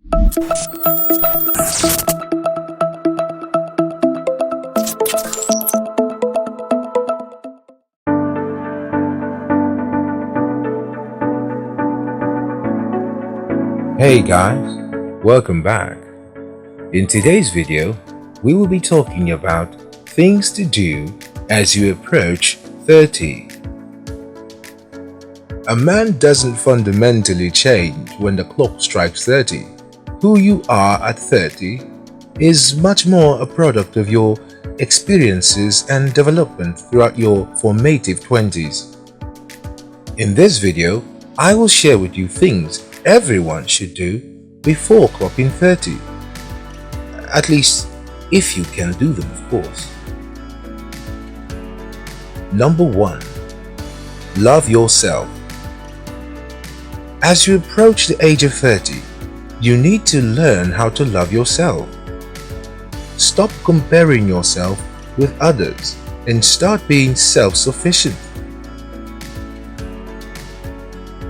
Hey guys, welcome back. In today's video, we will be talking about things to do as you approach 30. A man doesn't fundamentally change when the clock strikes 30. Who you are at 30 is much more a product of your experiences and development throughout your formative 20s. In this video, I will share with you things everyone should do before clocking 30. At least, if you can do them, of course. Number 1. Love yourself. As you approach the age of 30, you need to learn how to love yourself. Stop comparing yourself with others and start being self-sufficient.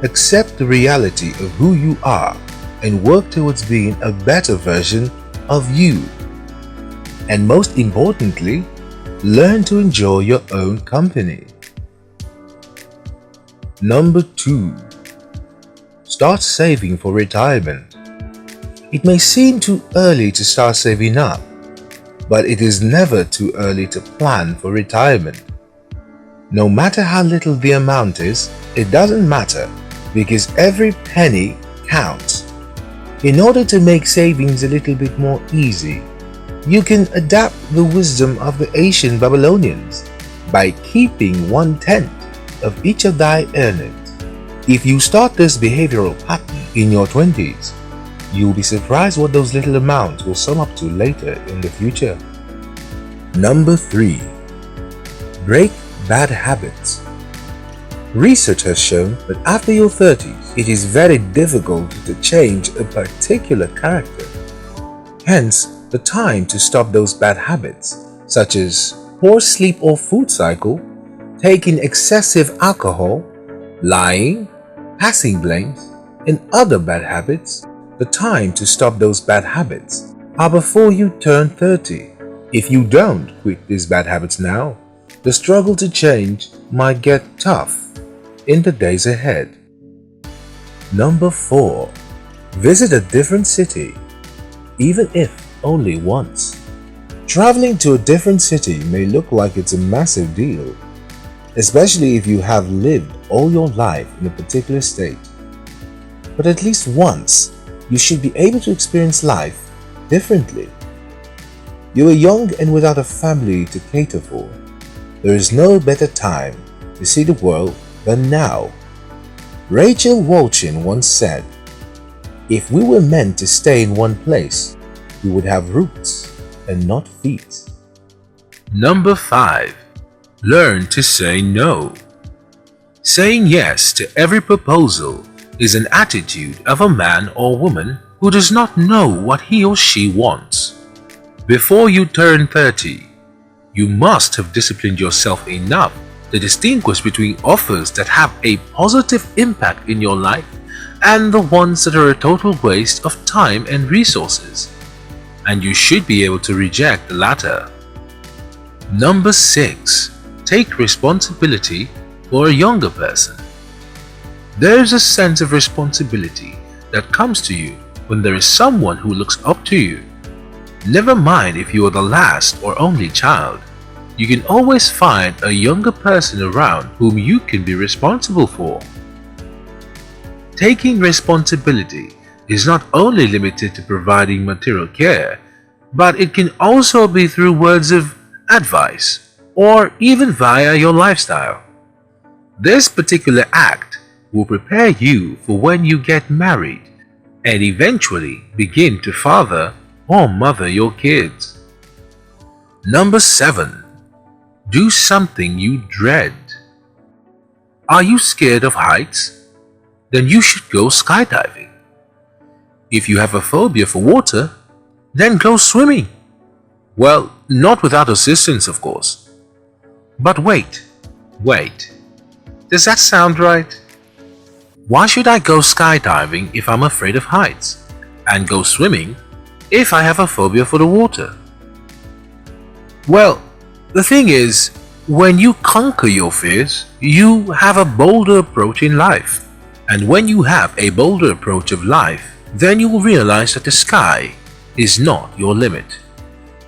Accept the reality of who you are and work towards being a better version of you. And most importantly, learn to enjoy your own company. Number 2. Start saving for retirement. It may seem too early to start saving up, but it is never too early to plan for retirement. No matter how little the amount is, it doesn't matter, because every penny counts. In order to make savings a little bit more easy, you can adapt the wisdom of the Asian Babylonians by keeping 1/10 of each of thy earnings. If you start this behavioral pattern in your 20s, you'll be surprised what those little amounts will sum up to later in the future. Number 3. Break bad habits. Research has shown that after your 30s, it is very difficult to change a particular character. Hence, the time to stop those bad habits, such as poor sleep or food cycle, taking excessive alcohol, lying, passing blames, and other bad habits, the time to stop those bad habits are before you turn 30. If you don't quit these bad habits now, the struggle to change might get tough in the days ahead. Number 4. Visit a different city, even if only once. Traveling to a different city may look like it's a massive deal, especially if you have lived all your life in a particular state. But at least once, you should be able to experience life differently. You are young and without a family to cater for. There is no better time to see the world than now. Rachel Walchin once said, "If we were meant to stay in one place, we would have roots and not feet." Number 5. Learn to say no. Saying yes to every proposal is an attitude of a man or woman who does not know what he or she wants. Before you turn 30, you must have disciplined yourself enough to distinguish between offers that have a positive impact in your life and the ones that are a total waste of time and resources, and you should be able to reject the latter. Number 6. Take responsibility for a younger person. There is a sense of responsibility that comes to you when there is someone who looks up to you. Never mind if you are the last or only child. You can always find a younger person around whom you can be responsible for. Taking responsibility is not only limited to providing material care, but it can also be through words of advice or even via your lifestyle. This particular act will prepare you for when you get married and eventually begin to father or mother your kids. Number 7. Do something you dread. Are you scared of heights? Then you should go skydiving. If you have a phobia for water, then go swimming. Well, not without assistance, of course. But wait. Does that sound right? Why should I go skydiving if I'm afraid of heights? and go swimming if I have a phobia for the water? Well, the thing is, when you conquer your fears, you have a bolder approach in life. And when you have a bolder approach of life, then you will realize that the sky is not your limit.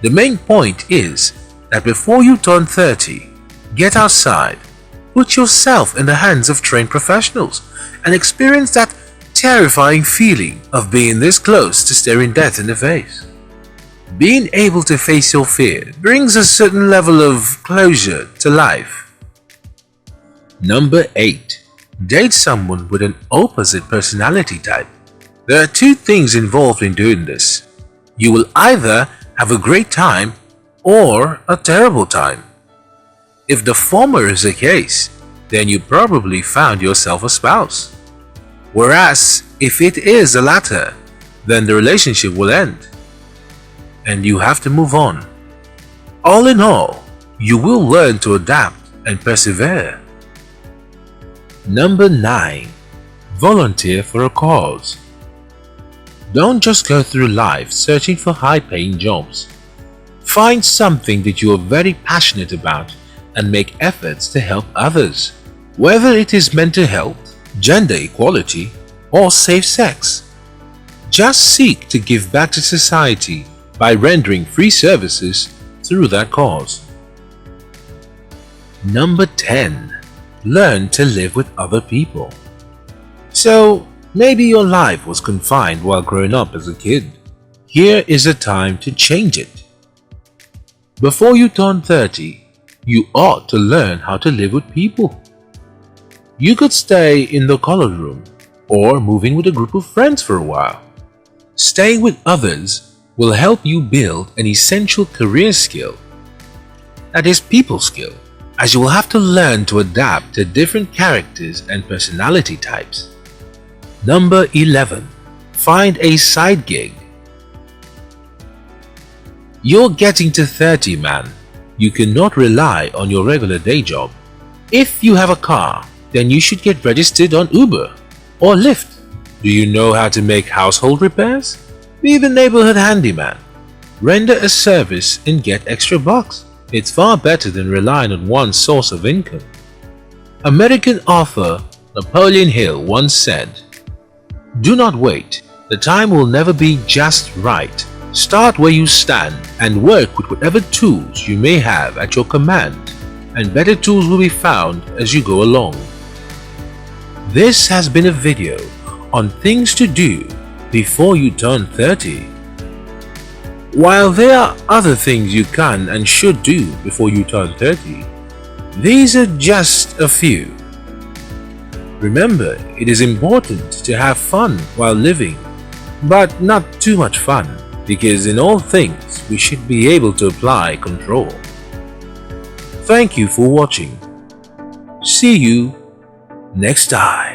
The main point is that before you turn 30, get outside, put yourself in the hands of trained professionals, and experience that terrifying feeling of being this close to staring death in the face. Being able to face your fear brings a certain level of closure to life. Number 8. Date someone with an opposite personality type. There are two things involved in doing this. You will either have a great time or a terrible time. If the former is the case, then you probably found yourself a spouse. Whereas if it is the latter, then the relationship will end and you have to move on. All in all, you will learn to adapt and persevere. Number 9. Volunteer for a cause. Don't just go through life searching for high-paying jobs. Find something that you are very passionate about and make efforts to help others. Whether it is mental health, gender equality, or safe sex. Just seek to give back to society by rendering free services through that cause. Number 10. Learn to live with other people. So, maybe your life was confined while growing up as a kid. Here is a time to change it. Before you turn 30, you ought to learn how to live with people. You could stay in the colored room or move in with a group of friends for a while. Staying with others will help you build an essential career skill. That is people skill, as you will have to learn to adapt to different characters and personality types. Number 11. Find a side gig. You're getting to 30, man. You cannot rely on your regular day job. If you have a car, then you should get registered on Uber or Lyft. Do you know how to make household repairs? Be the neighborhood handyman. Render a service and get extra bucks. It's far better than relying on one source of income. American author Napoleon Hill once said, "Do not wait. The time will never be just right. Start where you stand and work with whatever tools you may have at your command, and better tools will be found as you go along." This has been a video on things to do before you turn 30. While there are other things you can and should do before you turn 30, these are just a few. Remember, it is important to have fun while living, but not too much fun, because in all things we should be able to apply control. Thank you for watching. See you next time.